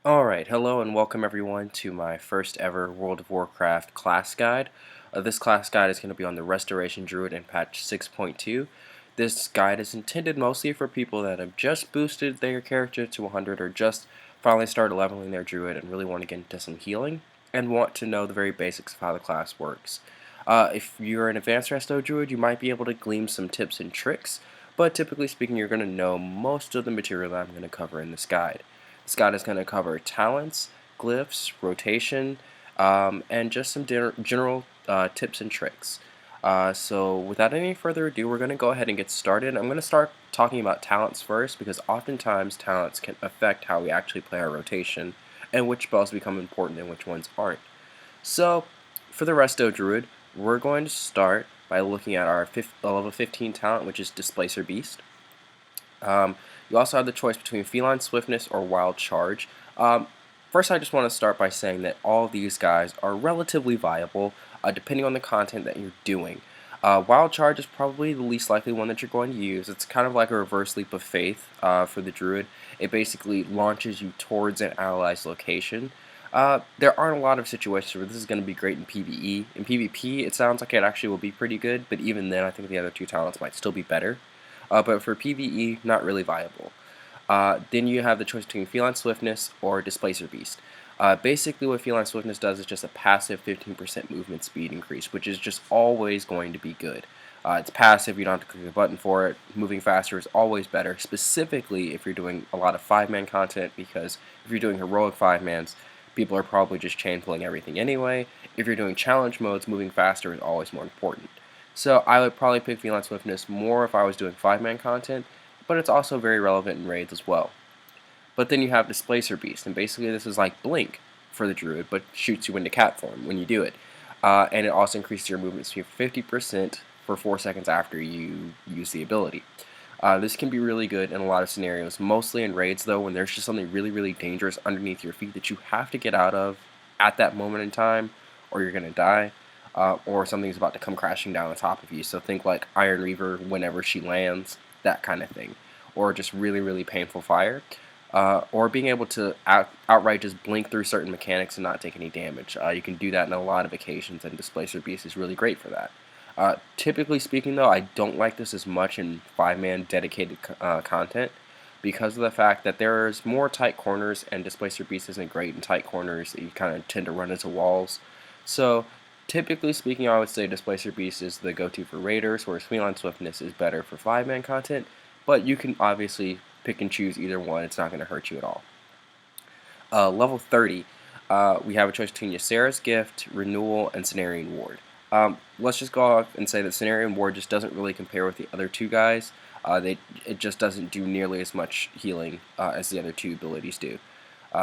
Alright, hello and welcome everyone to my first ever World of Warcraft class guide. This class guide is going to be on the Restoration Druid in patch 6.2. This guide is intended mostly for people that have just boosted their character to 100 or just finally started leveling their Druid and really want to get into some healing and want to know the very basics of how the class works. If you're an advanced Resto Druid, you might be able to glean some tips and tricks, but typically speaking, you're going to know most of the material that I'm going to cover in this guide. This guide is going to cover talents, glyphs, rotation, and just some general tips and tricks. So without any further ado, we're going to go ahead and get started. I'm going to start talking about talents first because oftentimes talents can affect how we actually play our rotation and which spells become important and which ones aren't. So for the Resto Druid, we're going to start by looking at our level 15 talent, which is Displacer Beast. You also have the choice between Feline Swiftness or Wild Charge. First, I just want to start by saying that all these guys are relatively viable, depending on the content that you're doing. Wild Charge is probably the least likely one that you're going to use. It's kind of like a reverse leap of faith for the Druid. It basically launches you towards an ally's location. There aren't a lot of situations where this is going to be great in PVE. In PvP, it sounds like it actually will be pretty good, but even then, I think the other two talents might still be better. But for PvE, not really viable. Then you have the choice between Feline Swiftness or Displacer Beast. Basically, what Feline Swiftness does is just a passive 15% movement speed increase, which is just always going to be good. It's passive, you don't have to click a button for it. Moving faster is always better, specifically if you're doing a lot of 5-man content, because if you're doing heroic 5-mans, people are probably just chain pulling everything anyway. If you're doing challenge modes, moving faster is always more important. So I would probably pick Feline Swiftness more if I was doing 5-man content, but it's also very relevant in raids as well. But then you have Displacer Beast, and basically this is like Blink for the Druid, but shoots you into cat form when you do it. And it also increases your movement speed 50% for 4 seconds after you use the ability. This can be really good in a lot of scenarios, mostly in raids though, when there's just something really, really dangerous underneath your feet that you have to get out of at that moment in time, or you're going to die. Or something's about to come crashing down on top of you. So think like Iron Reaver whenever she lands, that kind of thing. Or just really, really painful fire. Or being able to outright just blink through certain mechanics and not take any damage. You can do that in a lot of occasions, and Displacer Beast is really great for that. Typically speaking, though, I don't like this as much in 5-man dedicated content because of the fact that there's more tight corners, and Displacer Beast isn't great in tight corners. You kind of tend to run into walls. So typically speaking, I would say Displacer Beast is the go-to for raiders, whereas Feline Swiftness is better for 5-man content, but you can obviously pick and choose either one. It's not going to hurt you at all. Level 30, we have a choice between Ysera's Gift, Renewal, and Cenarian Ward. Let's just go off and say that Cenarian Ward just doesn't really compare with the other two guys. It just doesn't do nearly as much healing as the other two abilities do.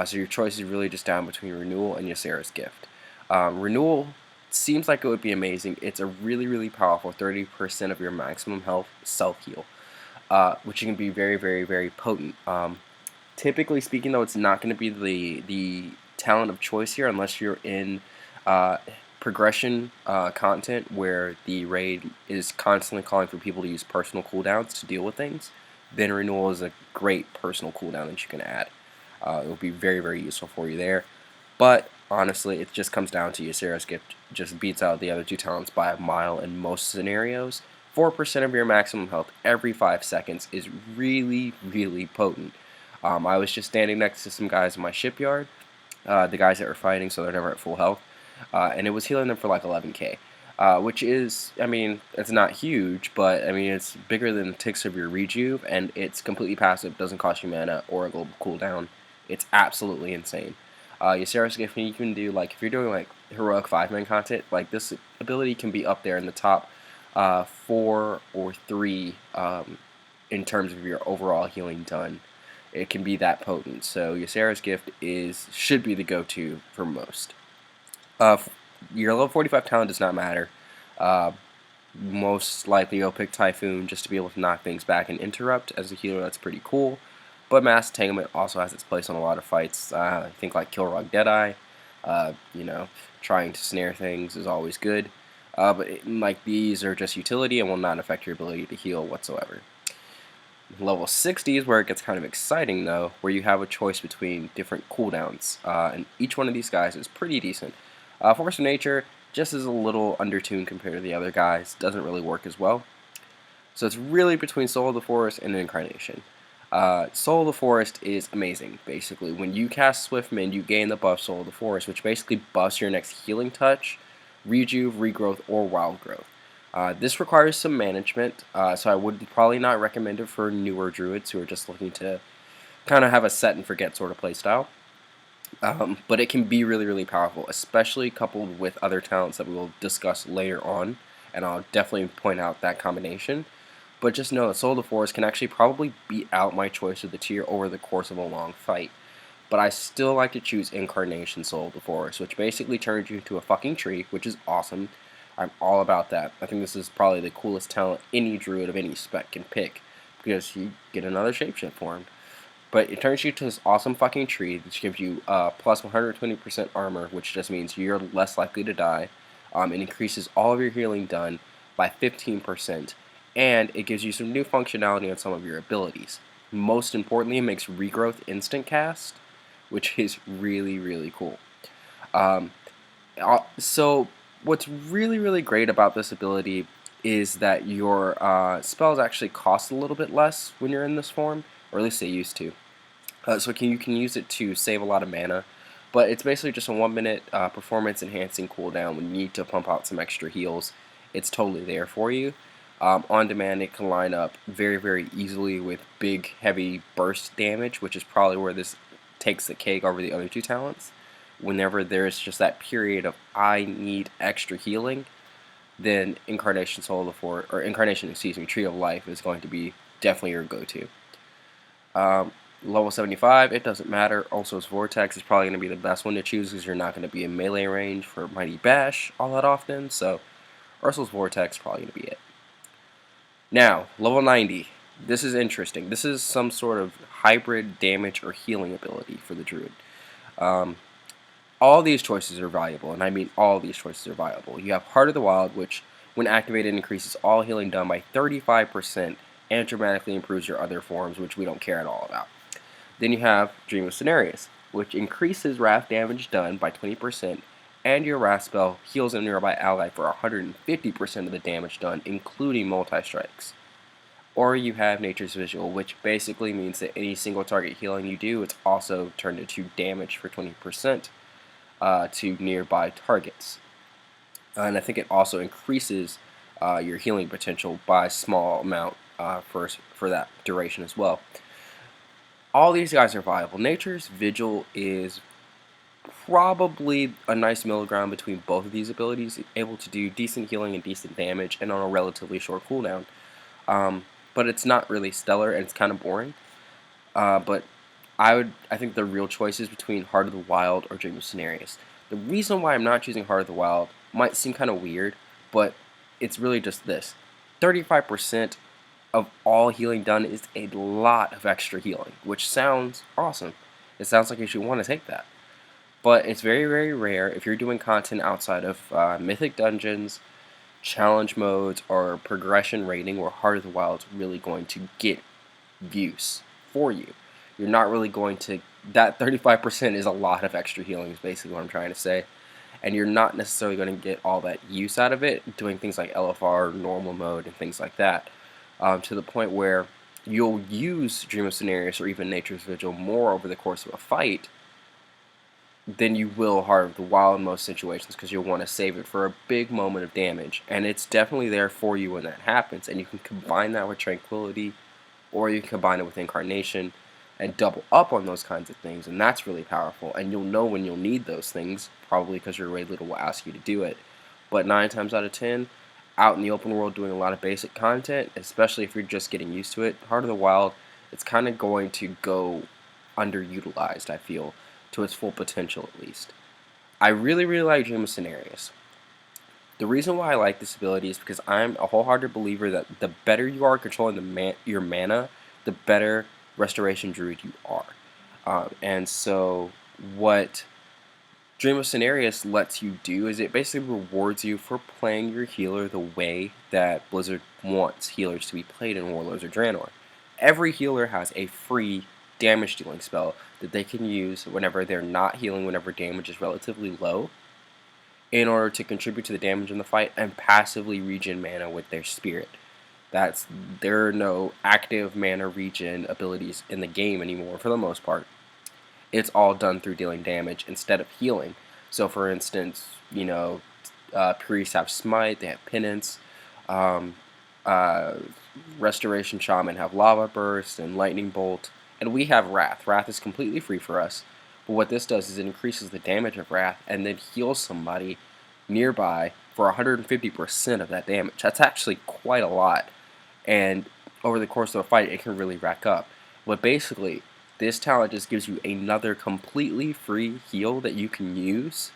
So your choice is really just down between Renewal and Ysera's Gift. Renewal seems like it would be amazing. It's a really, really powerful 30% of your maximum health self-heal, which can be very, very, very potent. Typically speaking, though, it's not going to be the talent of choice here unless you're in progression content where the raid is constantly calling for people to use personal cooldowns to deal with things. Then Renewal is a great personal cooldown that you can add. It will be very, very useful for you there. But honestly, it just comes down to Ysera's Gift just beats out the other two talents by a mile in most scenarios. 4% of your maximum health every 5 seconds is really, really potent. I was just standing next to some guys in my shipyard, the guys that were fighting, so they're never at full health, and it was healing them for like 11k, which is, I mean, it's not huge, but I mean, it's bigger than ticks of your rejuve, and it's completely passive, doesn't cost you mana or a global cooldown. It's absolutely insane. Ysera's Gift, you can do, like, if you're doing like heroic 5-man content, like this ability can be up there in the top 4 or 3 in terms of your overall healing done. It can be that potent. So Ysera's Gift should be the go-to for most. Your level 45 talent does not matter. Most likely you'll pick Typhoon just to be able to knock things back and interrupt. As a healer, that's pretty cool. But Mass Entanglement also has its place on a lot of fights. I think like Kilrog Deadeye, trying to snare things is always good. But like these are just utility and will not affect your ability to heal whatsoever. Level 60 is where it gets kind of exciting though, where you have a choice between different cooldowns, and each one of these guys is pretty decent. Force of Nature just is a little undertuned compared to the other guys, doesn't really work as well. So it's really between Soul of the Forest and Incarnation. Soul of the Forest is amazing, basically. When you cast Swiftmend, you gain the buff Soul of the Forest, which basically buffs your next healing touch, rejuve, regrowth, or wild growth. This requires some management, so I would probably not recommend it for newer druids who are just looking to kind of have a set and forget sort of playstyle. But it can be really, really powerful, especially coupled with other talents that we will discuss later on, and I'll definitely point out that combination. But just know that Soul of the Forest can actually probably beat out my choice of the tier over the course of a long fight. But I still like to choose Incarnation Soul of the Forest, which basically turns you into a fucking tree, which is awesome. I'm all about that. I think this is probably the coolest talent any druid of any spec can pick, because you get another shapeshift form. But it turns you to this awesome fucking tree, which gives you plus 120% armor, which just means you're less likely to die. It increases all of your healing done by 15%, and it gives you some new functionality on some of your abilities. Most importantly, it makes regrowth instant cast, which is really, really cool. Um, so what's really, really great about this ability is that your spells actually cost a little bit less when you're in this form, or at least they used to. So you can use it to save a lot of mana, but it's basically just a 1 minute performance enhancing cooldown when you need to pump out some extra heals. It's totally there for you. On demand, it can line up very, very easily with big, heavy burst damage, which is probably where this takes the cake over the other two talents. Whenever there's just that period of I need extra healing, then Incarnation Soul of the Forest, or Incarnation, excuse me, Tree of Life is going to be definitely your go-to. Level 75, it doesn't matter. Ursul's Vortex is probably going to be the best one to choose because you're not going to be in melee range for Mighty Bash all that often, so Ursul's Vortex is probably going to be it. Now, level 90. This is interesting. This is some sort of hybrid damage or healing ability for the Druid. All these choices are valuable, and I mean all these choices are valuable. You have Heart of the Wild, which, when activated, increases all healing done by 35% and dramatically improves your other forms, which we don't care at all about. Then you have Dream of Cenarius, which increases wrath damage done by 20%, and your wrath spell heals a nearby ally for 150% of the damage done, including multi-strikes. Or you have Nature's Visual, which basically means that any single target healing you do, it's also turned into damage for 20% to nearby targets. And I think it also increases your healing potential by a small amount for that duration as well. All these guys are viable. Nature's Vigil is probably a nice middle ground between both of these abilities, able to do decent healing and decent damage, and on a relatively short cooldown. But it's not really stellar, and it's kind of boring. But I think the real choice is between Heart of the Wild or Dream of Cenarius. The reason why I'm not choosing Heart of the Wild might seem kind of weird, but it's really just this. 35% of all healing done is a lot of extra healing, which sounds awesome. It sounds like you should want to take that. But it's very, very rare if you're doing content outside of Mythic Dungeons, challenge modes, or progression rating where Heart of the Wild is really going to get use for you. You're not really going to... That 35% is a lot of extra healing is basically what I'm trying to say. And you're not necessarily going to get all that use out of it doing things like LFR, normal mode, and things like that. To the point where you'll use Dream of Cenarius or even Nature's Vigil more over the course of a fight than you will Heart of the Wild in most situations, because you'll want to save it for a big moment of damage. And it's definitely there for you when that happens. And you can combine that with Tranquility, or you can combine it with Incarnation and double up on those kinds of things, and that's really powerful. And you'll know when you'll need those things, probably because your raid leader will ask you to do it. But 9 times out of 10, out in the open world doing a lot of basic content, especially if you're just getting used to it, Heart of the Wild, it's kind of going to go underutilized, I feel, to its full potential at least. I really, really like Dream of Cenarius. The reason why I like this ability is because I'm a wholehearted believer that the better you are controlling your mana, the better Restoration Druid you are. And so what Dream of Cenarius lets you do is it basically rewards you for playing your healer the way that Blizzard wants healers to be played in Warlords or Draenor. every healer has a free damage dealing spell that they can use whenever they're not healing, whenever damage is relatively low, in order to contribute to the damage in the fight and passively regen mana with their spirit. There are no active mana regen abilities in the game anymore for the most part. It's all done through dealing damage instead of healing. So for instance, priests have smite, they have penance, um, uh, restoration shaman have lava burst and lightning bolt, and we have wrath. Wrath is completely free for us, but what this does is it increases the damage of wrath and then heals somebody nearby for 150% of that damage. That's actually quite a lot, and over the course of a fight it can really rack up. But basically, this talent just gives you another completely free heal that you can use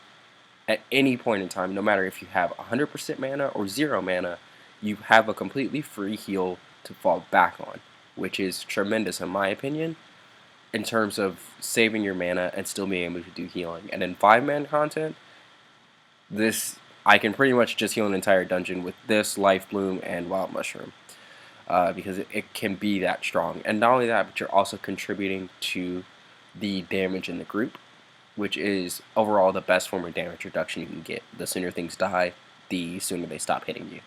at any point in time. No matter if you have 100% mana or 0 mana, you have a completely free heal to fall back on, which is tremendous in my opinion in terms of saving your mana and still being able to do healing. And in 5-man content, I can pretty much just heal an entire dungeon with this, Life Bloom, and Wild Mushroom. Because it can be that strong. And not only that, but you're also contributing to the damage in the group, which is overall the best form of damage reduction you can get. The sooner things die, the sooner they stop hitting you.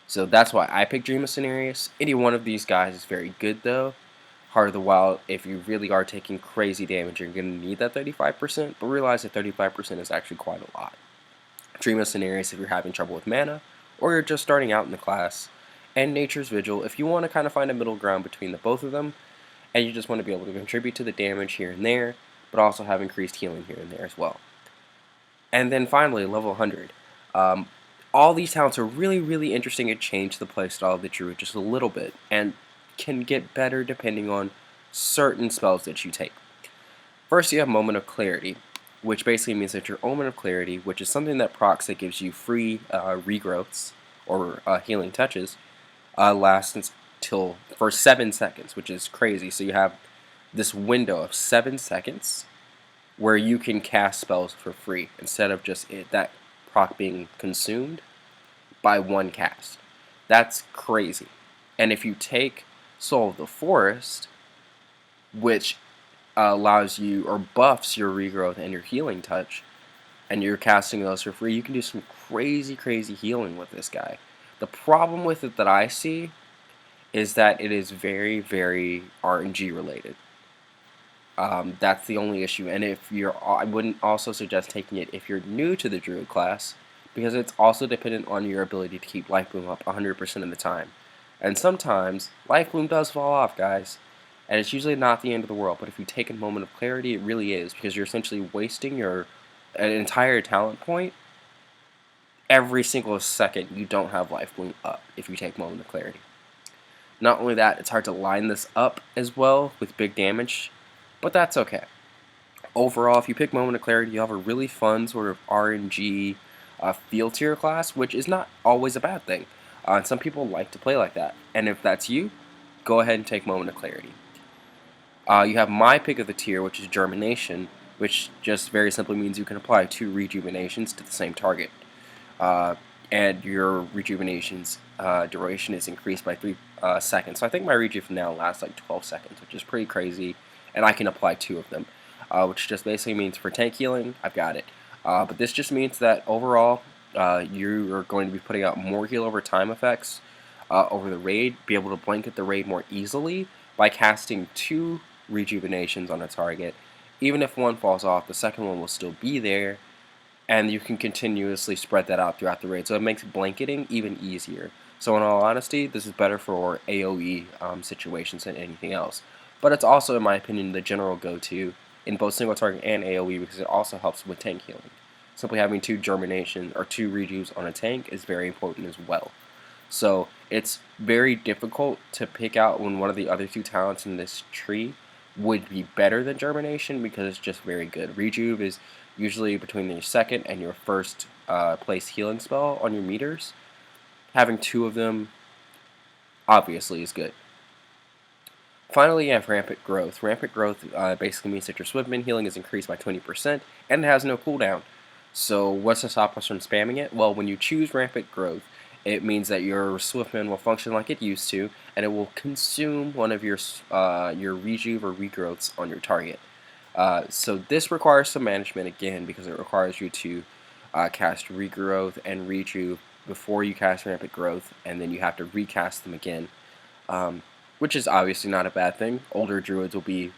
So that's why I picked Dream of Cenarius. Any one of these guys is very good though. Heart of the Wild, if you really are taking crazy damage, you're going to need that 35%, but realize that 35% is actually quite a lot. Dream of Cenarius if you're having trouble with mana, or you're just starting out in the class. And Nature's Vigil if you want to kind of find a middle ground between the both of them, and you just want to be able to contribute to the damage here and there, but also have increased healing here and there as well. And then finally, level 100. All these talents are really, really interesting and change the playstyle of the Druid just a little bit, and can get better depending on certain spells that you take. First, you have Moment of Clarity, which basically means that your Omen of Clarity, which is something that procs that gives you free regrowths or healing touches, lasts for 7 seconds, which is crazy. So you have this window of 7 seconds where you can cast spells for free instead of just that proc being consumed by one cast. That's crazy. And if you take Soul of the Forest, which allows you or buffs your regrowth and your healing touch, and you're casting those for free, you can do some crazy, crazy healing with this guy. The problem with it that I see is that it is very, very RNG related. That's the only issue. And I wouldn't also suggest taking it if you're new to the Druid class, because it's also dependent on your ability to keep Life Bloom up 100% of the time. And sometimes Life Bloom does fall off, guys, and it's usually not the end of the world. But if you take a Moment of Clarity, it really is, because you're essentially wasting an entire talent point every single second you don't have Life Bloom up if you take Moment of Clarity. Not only that, it's hard to line this up as well with big damage, but that's okay. Overall, if you pick Moment of Clarity, you have a really fun sort of RNG field tier class, which is not always a bad thing. Some people like to play like that, and if that's you, go ahead and take Moment of Clarity. You have my pick of the tier, which is Germination, which just very simply means you can apply 2 rejuvenations to the same target. And your rejuvenation's duration is increased by 3 seconds. So I think my rejuve now lasts like 12 seconds, which is pretty crazy, and I can apply 2 of them, which just basically means for tank healing, I've got it. But this just means that overall, you are going to be putting out more heal over time effects over the raid, be able to blanket the raid more easily by casting 2 rejuvenations on a target. Even if one falls off, the second one will still be there, and you can continuously spread that out throughout the raid, so it makes blanketing even easier. So in all honesty, this is better for AoE situations than anything else. But it's also, in my opinion, the general go-to in both single target and AoE, because it also helps with tank healing. Simply having 2 germination or 2 rejuves on a tank is very important as well. So it's very difficult to pick out when one of the other 2 talents in this tree would be better than germination, because it's just very good. Rejuve is usually between your second and your first place healing spell on your meters. Having 2 of them obviously is good. Finally, you have Rampant Growth. Rampant Growth basically means that your Swiftman healing is increased by 20%, and it has no cooldown. So what's to stop us from spamming it? Well, when you choose Rampant Growth, it means that your Swiftman will function like it used to, and it will consume one of your rejuve or regrowths on your target. So this requires some management again, because it requires you to cast regrowth and rejuve before you cast rampant growth, and then you have to recast them again, which is obviously not a bad thing. Older druids will be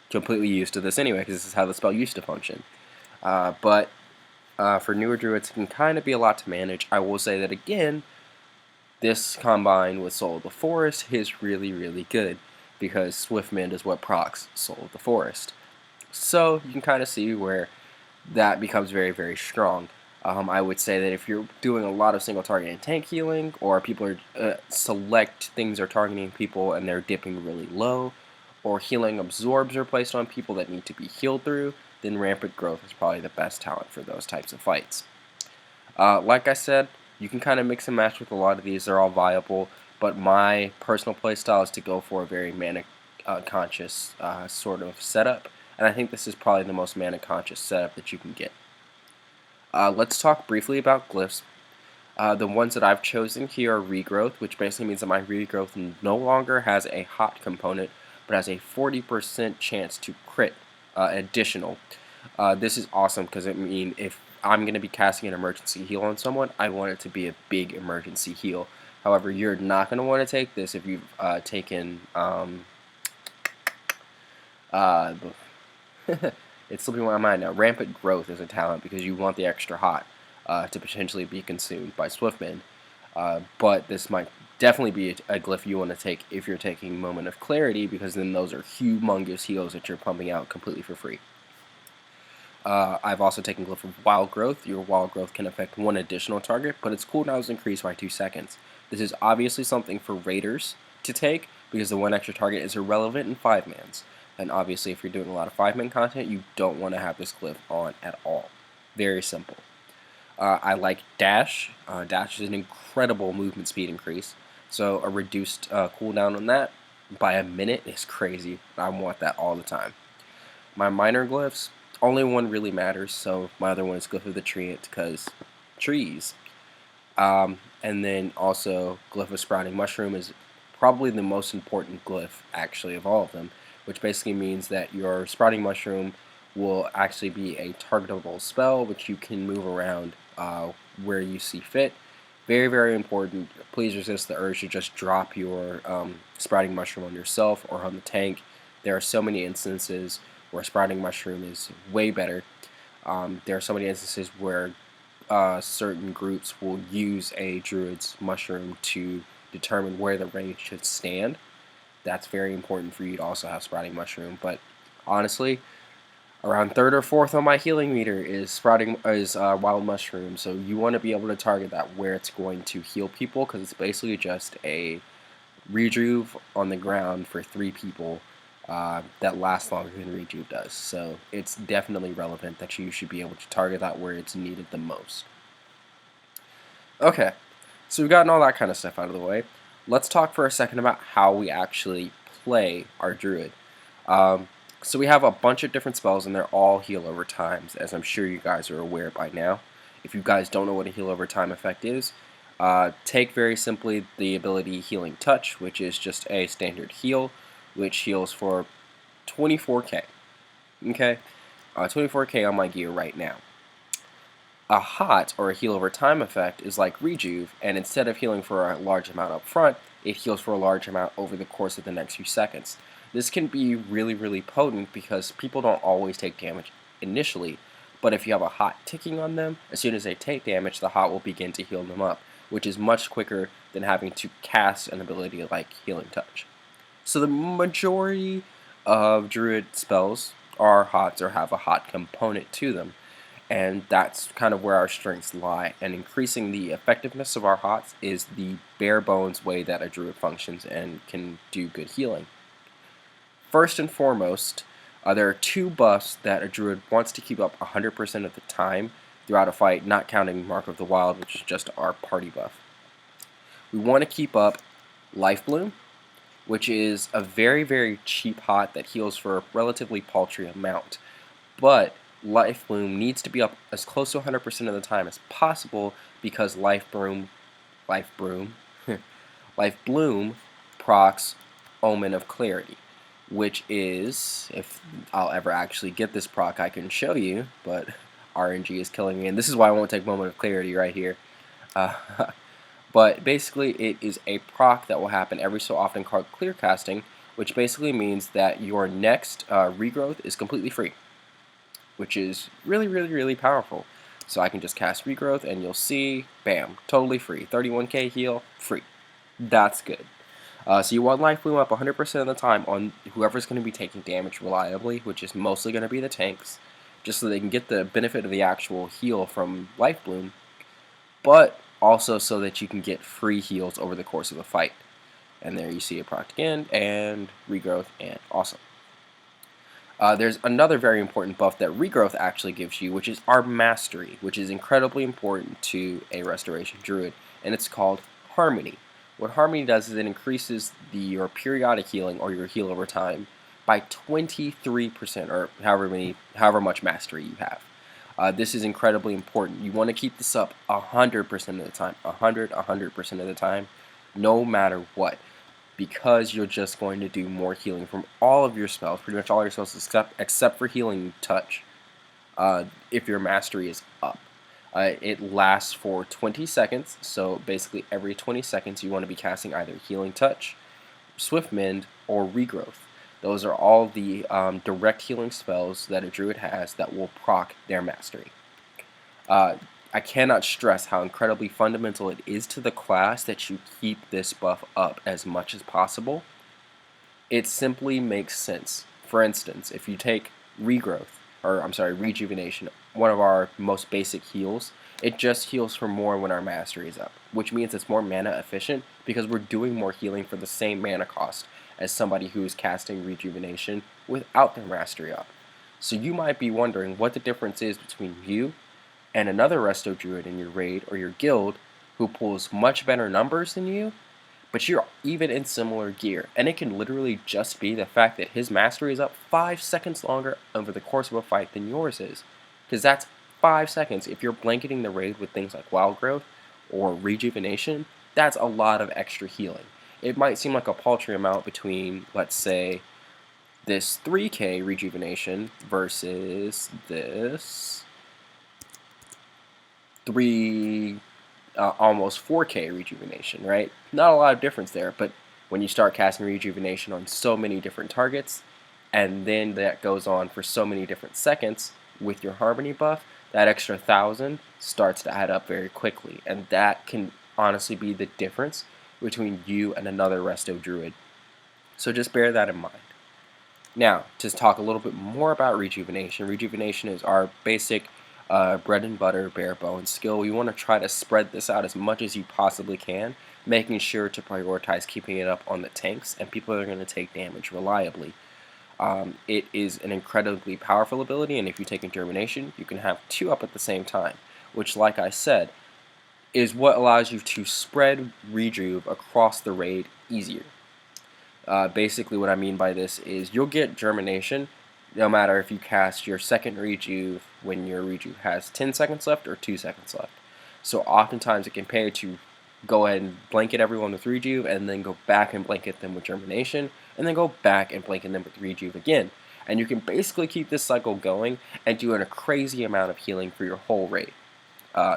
completely used to this anyway, because this is how the spell used to function. But for newer druids, it can kind of be a lot to manage. I will say that again, this combined with Soul of the Forest is really, really good, because Swiftmend is what procs Soul of the Forest. So you can kind of see where that becomes very, very strong. I would say that if you're doing a lot of single target and tank healing, or people are select things are targeting people and they're dipping really low, or healing absorbs are placed on people that need to be healed through, then Rampant Growth is probably the best talent for those types of fights. Like I said, you can kind of mix and match with a lot of these. They're all viable, but my personal playstyle is to go for a very mana conscious sort of setup, and I think this is probably the most mana conscious setup that you can get. Let's talk briefly about glyphs. The ones that I've chosen here are regrowth, which basically means that my regrowth no longer has a hot component, but has a 40% chance to crit additional. This is awesome because it means if I'm going to be casting an emergency heal on someone, I want it to be a big emergency heal. However, you're not going to want to take this if you've taken it's slipping my mind now. Rampant Growth is a talent because you want the extra hot to potentially be consumed by Swiftmend. But this might definitely be a glyph you want to take if you're taking Moment of Clarity, because then those are humongous heals that you're pumping out completely for free. I've also taken Glyph of Wild Growth. Your Wild Growth can affect one additional target, but its cooldown is increased by 2 seconds. This is obviously something for raiders to take, because the one extra target is irrelevant in 5-mans. And obviously if you're doing a lot of 5-man content, you don't want to have this glyph on at all. Very simple. I like Dash. Dash is an incredible movement speed increase, so a reduced cooldown on that by a minute is crazy. I want that all the time. My minor glyphs, only one really matters, so my other one is Glyph of the Treant, because trees. And then also Glyph of Sprouting Mushroom is probably the most important glyph actually of all of them, which basically means that your Sprouting Mushroom will actually be a targetable spell which you can move around where you see fit. Very, very important. Please resist the urge to just drop your Sprouting Mushroom on yourself or on the tank. There are so many instances where Sprouting Mushroom is way better. There are so many instances where certain groups will use a Druid's Mushroom to determine where the range should stand. That's very important for you to also have Sprouting Mushroom, but honestly, around 3rd or 4th on my healing meter is Wild Mushroom, so you want to be able to target that where it's going to heal people, because it's basically just a rejuve on the ground for 3 people that lasts longer than rejuve does. So it's definitely relevant that you should be able to target that where it's needed the most. Okay, so we've gotten all that kind of stuff out of the way. Let's talk for a second about how we actually play our Druid. So we have a bunch of different spells, and they're all heal over times, as I'm sure you guys are aware by now. If you guys don't know what a heal over time effect is, take very simply the ability Healing Touch, which is just a standard heal, which heals for 24k. Okay, 24k on my gear right now. A hot, or a heal over time effect, is like Rejuve, and instead of healing for a large amount up front, it heals for a large amount over the course of the next few seconds. This can be really, really potent because people don't always take damage initially, but if you have a hot ticking on them, as soon as they take damage, the hot will begin to heal them up, which is much quicker than having to cast an ability like Healing Touch. So the majority of Druid spells are hots or have a hot component to them, and that's kind of where our strengths lie, and increasing the effectiveness of our hots is the bare bones way that a Druid functions and can do good healing. First and foremost, there are 2 buffs that a Druid wants to keep up 100% of the time throughout a fight, not counting Mark of the Wild, which is just our party buff. We want to keep up Life Bloom, which is a very, very cheap hot that heals for a relatively paltry amount, but Life Bloom needs to be up as close to 100% of the time as possible, because Life Bloom Life Bloom, Life Bloom procs Omen of Clarity, which is, if I'll ever actually get this proc, I can show you, but RNG is killing me, and this is why I won't take Moment of Clarity right here. Uh, but basically, it is a proc that will happen every so often called Clear Casting, which basically means that your next regrowth is completely free, which is really, really, really powerful. So I can just cast Regrowth, and you'll see, bam, totally free. 31k heal, free. That's good. So you want Life Bloom up 100% of the time on whoever's going to be taking damage reliably, which is mostly going to be the tanks, just so they can get the benefit of the actual heal from Life Bloom, but also so that you can get free heals over the course of the fight. And there you see it proc again, and Regrowth, and awesome. There's another very important buff that Regrowth actually gives you, which is our Mastery, which is incredibly important to a Restoration Druid, and it's called Harmony. What Harmony does is it increases your periodic healing, or your heal over time, by 23%, or however much Mastery you have. This is incredibly important. You want to keep this up 100% of the time, 100% of the time, no matter what, because you're just going to do more healing from all of your spells, pretty much all your spells except for Healing Touch, if your Mastery is up. It lasts for 20 seconds, so basically every 20 seconds you want to be casting either Healing Touch, Swift Mend, or Regrowth. Those are all the direct healing spells that a Druid has that will proc their Mastery. I cannot stress how incredibly fundamental it is to the class that you keep this buff up as much as possible. It simply makes sense. For instance, if you take Rejuvenation, one of our most basic heals, it just heals for more when our Mastery is up, which means it's more mana efficient because we're doing more healing for the same mana cost as somebody who is casting Rejuvenation without their Mastery up. So you might be wondering what the difference is between you and another Resto Druid in your raid or your guild who pulls much better numbers than you, but you're even in similar gear. And it can literally just be the fact that his Mastery is up 5 seconds longer over the course of a fight than yours is. Because that's 5 seconds. If you're blanketing the raid with things like Wild Growth or Rejuvenation, that's a lot of extra healing. It might seem like a paltry amount between, let's say, this 3k Rejuvenation versus this almost 4k Rejuvenation, right? Not a lot of difference there, but when you start casting Rejuvenation on so many different targets, and then that goes on for so many different seconds with your Harmony buff, that extra 1,000 starts to add up very quickly, and that can honestly be the difference between you and another Resto Druid. So just bear that in mind. Now, to talk a little bit more about Rejuvenation. Rejuvenation is our basic bread and butter, bare bones skill. You want to try to spread this out as much as you possibly can, making sure to prioritize keeping it up on the tanks and people that are going to take damage reliably. It is an incredibly powerful ability, and if you take Germination, you can have 2 up at the same time, which, like I said, is what allows you to spread Rejuve across the raid easier. Basically what I mean by this is you'll get Germination no matter if you cast your second Rejuve when your Rejuve has 10 seconds left or 2 seconds left. So oftentimes it can pay to go ahead and blanket everyone with Rejuve and then go back and blanket them with Germination and then go back and blanket them with Rejuve again. And you can basically keep this cycle going and do a crazy amount of healing for your whole raid.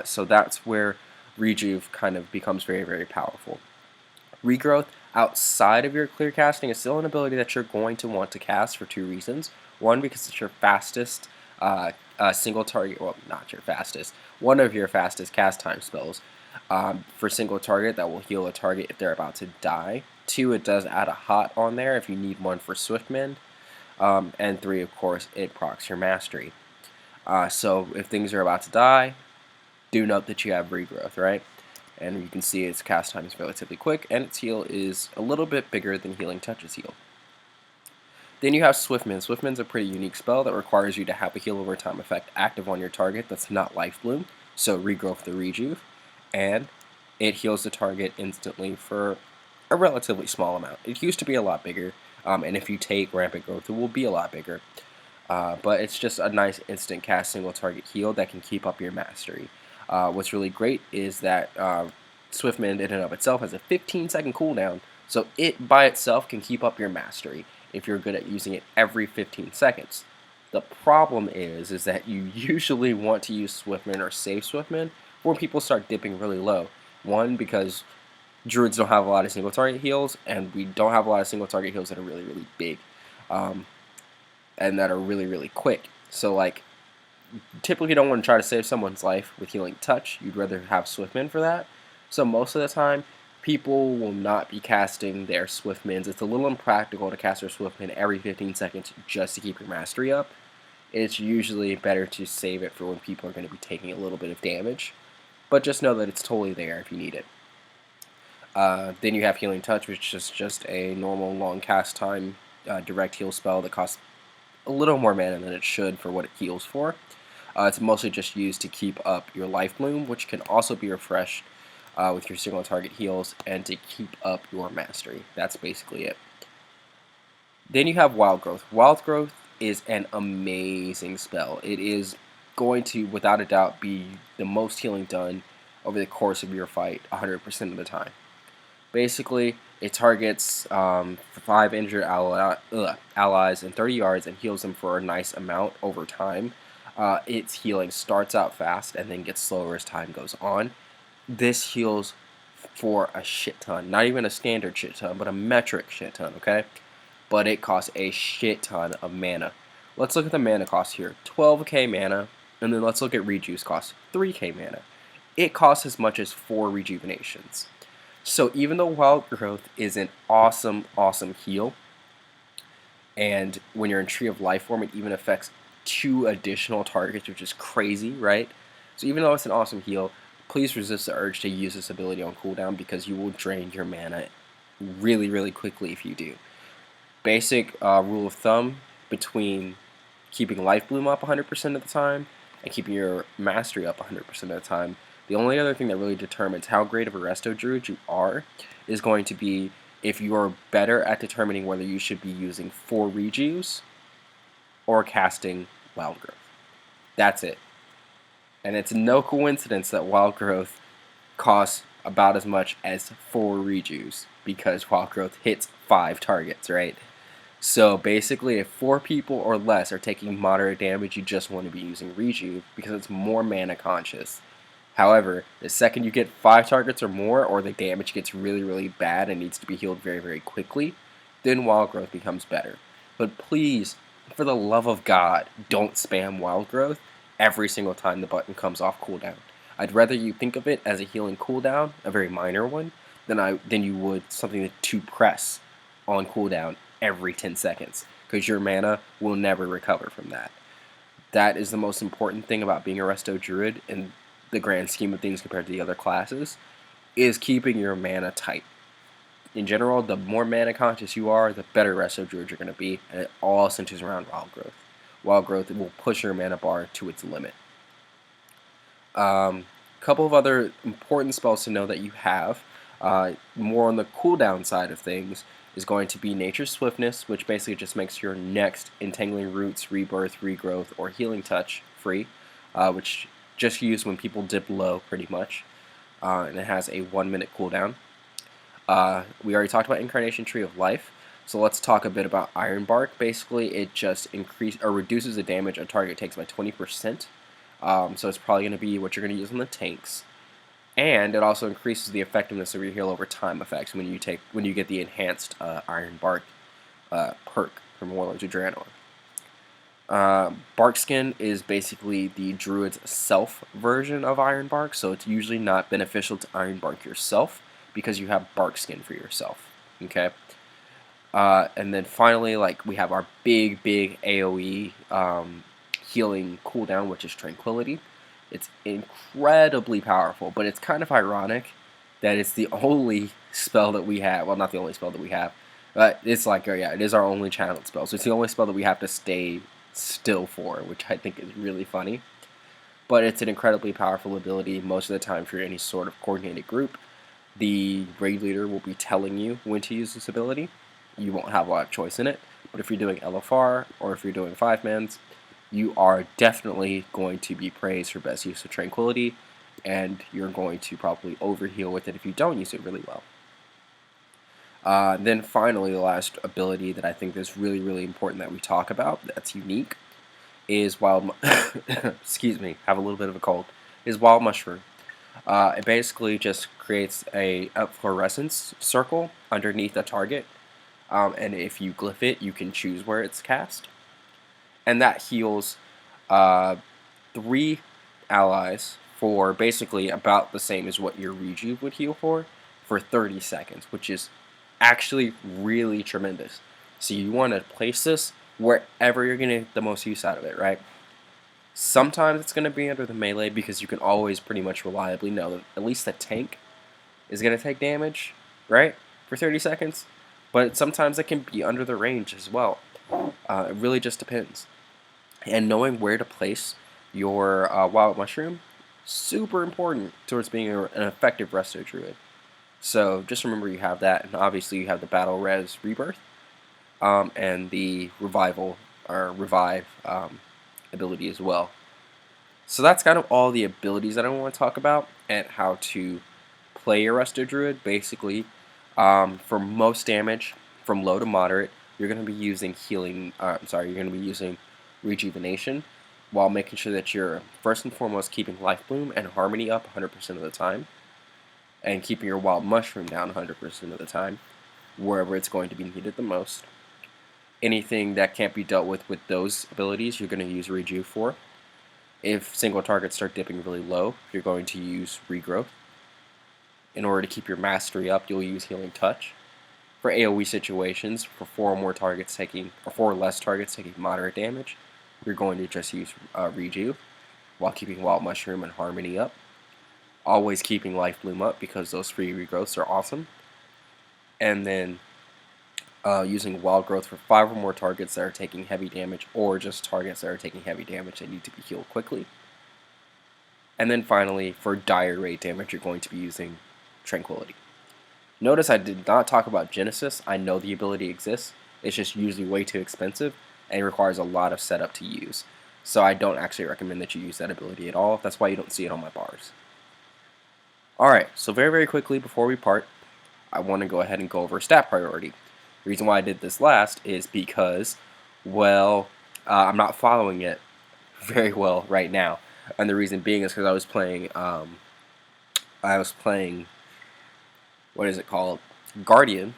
So that's where Rejuve kind of becomes very, very powerful. Regrowth outside of your clear casting is still an ability that you're going to want to cast for 2 reasons. One, because it's your fastest single target, well, not your fastest, one of your fastest cast time spells for single target that will heal a target if they're about to die. 2, it does add a hot on there if you need one for Swift Mend. And 3, of course, it procs your Mastery. So if things are about to die, do note that you have Regrowth, right? And you can see its cast time is relatively quick, and its heal is a little bit bigger than Healing Touch's heal. Then you have Swiftmend. Swiftmend's a pretty unique spell that requires you to have a heal over time effect active on your target that's not Life Bloom, so Regrowth the Rejuve, and it heals the target instantly for a relatively small amount. It used to be a lot bigger, and if you take Rampant Growth, it will be a lot bigger. But it's just a nice instant cast single target heal that can keep up your Mastery. What's really great is that Swiftwind in and of itself has a 15-second cooldown, so it by itself can keep up your mastery if you're good at using it every 15 seconds. The problem is that you usually want to use Swiftwind or save Swiftwind when people start dipping really low. One, because Druids don't have a lot of single target heals, and we don't have a lot of single target heals that are really, really big, and that are really, really quick. So, like, typically don't want to try to save someone's life with healing touch. You'd rather have Swiftwind for that. So most of the time, people will not be casting their Swiftwinds. It's a little impractical to cast their Swiftwind every 15 seconds just to keep your mastery up. It's usually better to save it for when people are going to be taking a little bit of damage. But just know that it's totally there if you need it. Then you have Healing Touch, which is just a normal long cast time direct heal spell that costs a little more mana than it should for what it heals for. It's mostly just used to keep up your life bloom, which can also be refreshed with your single target heals, and to keep up your mastery. That's basically it. Then you have Wild Growth. Wild Growth is an amazing spell. It is going to, without a doubt, be the most healing done over the course of your fight 100% of the time. Basically, it targets 5 injured allies in 30 yards and heals them for a nice amount over time. Its healing starts out fast and then gets slower as time goes on. This heals for a shit ton. Not even a standard shit ton, but a metric shit ton, okay? But it costs a shit ton of mana. Let's look at the mana cost here. 12k mana, and then let's look at rejuice cost. 3k mana. It costs as much as 4 rejuvenations. So even though Wild Growth is an awesome, awesome heal, and when you're in Tree of Life form, it even affects 2 additional targets, which is crazy, right? So even though it's an awesome heal, please resist the urge to use this ability on cooldown because you will drain your mana really, really quickly if you do. Basic rule of thumb between keeping Life Bloom up 100% of the time and keeping your Mastery up 100% of the time, the only other thing that really determines how great of a Resto Druid you are is going to be if you are better at determining whether you should be using 4 Rejuves or casting Wild Growth. That's it. And it's no coincidence that Wild Growth costs about as much as 4 Rejuves, because Wild Growth hits 5 targets, right? So basically, if 4 people or less are taking moderate damage, you just want to be using Rejuve because it's more mana conscious. However, the second you get 5 targets or more, or the damage gets really, really bad and needs to be healed very, very quickly, then Wild Growth becomes better. But please, for the love of God, don't spam Wild Growth every single time the button comes off cooldown. I'd rather you think of it as a healing cooldown, a very minor one, than you would something to press on cooldown every 10 seconds, because your mana will never recover from that. That is the most important thing about being a Resto Druid in the grand scheme of things compared to the other classes, is keeping your mana tight. In general, the more mana conscious you are, the better Resto Druid you're going to be, and it all centers around Wild Growth. Wild Growth will push your mana bar to its limit. Couple of other important spells to know that you have, more on the cooldown side of things, is going to be Nature's Swiftness, which basically just makes your next Entangling Roots, Rebirth, Regrowth, or Healing Touch free, which just used when people dip low, pretty much, and it has a 1-minute cooldown. We already talked about Incarnation Tree of Life, so let's talk a bit about Iron Bark. Basically, it just reduces the damage a target takes by 20%. So it's probably going to be what you're going to use on the tanks, and it also increases the effectiveness of your heal over time effects when you get the enhanced Iron Bark perk from Warlords of Draenor. Bark Skin is basically the Druid's self version of Iron Bark, so it's usually not beneficial to Iron Bark yourself because you have Bark Skin for yourself. Okay. And then finally, we have our big AoE healing cooldown, which is Tranquility. It's incredibly powerful, but it's kind of ironic that it's the only spell that we have. Well, not the only spell that we have, but it's it is our only channeled spell. So it's the only spell that we have to stay still for, which I think is really funny. But it's an incredibly powerful ability. Most of the time, for any sort of coordinated group, the raid leader will be telling you when to use this ability. You won't have a lot of choice in it. But if you're doing LFR or if you're doing 5-mans, you are definitely going to be praised for best use of Tranquility, and you're going to probably overheal with it if you don't use it really well. Then finally, the last ability that I think is really, really important that we talk about that's unique is wild. Excuse me, have a little bit of a cold. Is wild mushroom. It basically just creates a fluorescence circle underneath a target, and if you glyph it, you can choose where it's cast, and that heals 3 allies for basically about the same as what your rejuve would heal for 30 seconds, which is actually really tremendous. So you want to place this wherever you're going to get the most use out of it, right? Sometimes it's going to be under the melee because you can always pretty much reliably know that at least the tank is going to take damage, right, for 30 seconds. But sometimes it can be under the range as well. It really just depends. And knowing where to place your wild mushroom, super important towards being an effective resto druid. So just remember you have that, and obviously you have the battle res rebirth, and the revival or revive ability as well. So that's kind of all the abilities that I want to talk about and how to play your resto druid. Basically, for most damage from low to moderate, you're going to be using healing. You're going to be using rejuvenation, while making sure that you're first and foremost keeping life bloom and harmony up 100% of the time, and keeping your wild mushroom down 100% of the time, wherever it's going to be needed the most. Anything that can't be dealt with those abilities, you're going to use rejuve for. If single targets start dipping really low, you're going to use regrowth. In order to keep your mastery up, you'll use healing touch. For AoE situations, for 4 or more targets taking, or 4 or less targets taking moderate damage, you're going to just use rejuve, while keeping wild mushroom and harmony up. Always keeping life bloom up because those free regrowths are awesome. And then using wild growth for 5 or more targets that are taking heavy damage, or just targets that are taking heavy damage that need to be healed quickly. And then finally, for dire rate damage, you're going to be using Tranquility. Notice I did not talk about Genesis. I know the ability exists. It's just usually way too expensive and requires a lot of setup to use. So I don't actually recommend that you use that ability at all. That's why you don't see it on my bars. Alright, so very, very quickly before we part, I want to go ahead and go over stat priority. The reason why I did this last is because, well, I'm not following it very well right now. And the reason being is because I was playing, what is it called? Guardian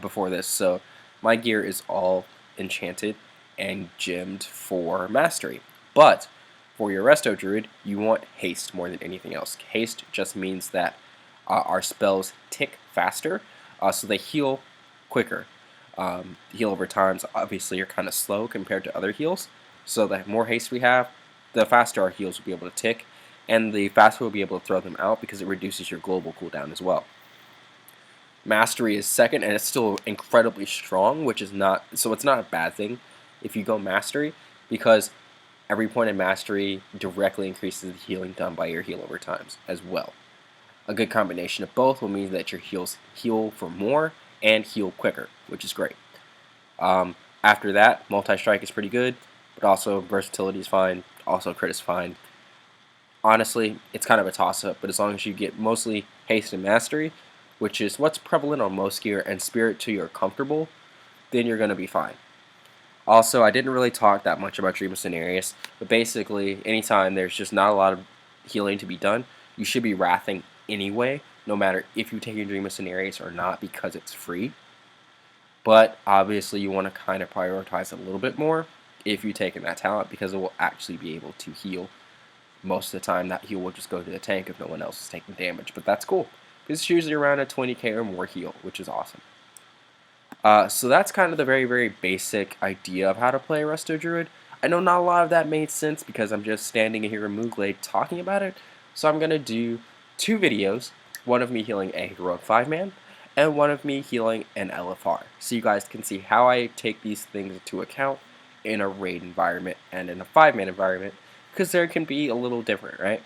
before this. So my gear is all enchanted and gemmed for mastery. But for your resto druid, you want haste more than anything else. Haste just means that our spells tick faster, so they heal quicker. Heal over times obviously are kind of slow compared to other heals, so the more haste we have, the faster our heals will be able to tick, and the faster we'll be able to throw them out because it reduces your global cooldown as well. Mastery is second, and it's still incredibly strong, which is not, so it's not a bad thing if you go mastery, because every point in mastery directly increases the healing done by your heal over times as well. A good combination of both will mean that your heals heal for more and heal quicker, which is great. After that, multi-strike is pretty good, but also versatility is fine, also crit is fine. Honestly, it's kind of a toss-up, but as long as you get mostly haste and mastery, which is what's prevalent on most gear, and spirit till you're comfortable, then you're going to be fine. Also, I didn't really talk that much about Dream of Cenarius, but basically, anytime there's just not a lot of healing to be done, you should be wrathing anyway, no matter if you take your Dream of Cenarius or not, because it's free. But obviously, you want to kind of prioritize a little bit more if you take in that talent, because it will actually be able to heal. Most of the time, that heal will just go to the tank if no one else is taking damage, but that's cool. It's usually around a 20k or more heal, which is awesome. So that's kind of the very, very basic idea of how to play Resto Druid. I know not a lot of that made sense because I'm just standing here in Mooglade talking about it, so I'm going to do 2 videos, one of me healing a Heroic 5-man, and one of me healing an LFR, so you guys can see how I take these things into account in a raid environment and in a 5-man environment, because there can be a little different, right?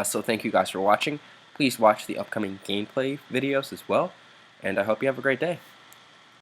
So thank you guys for watching. Please watch the upcoming gameplay videos as well, and I hope you have a great day.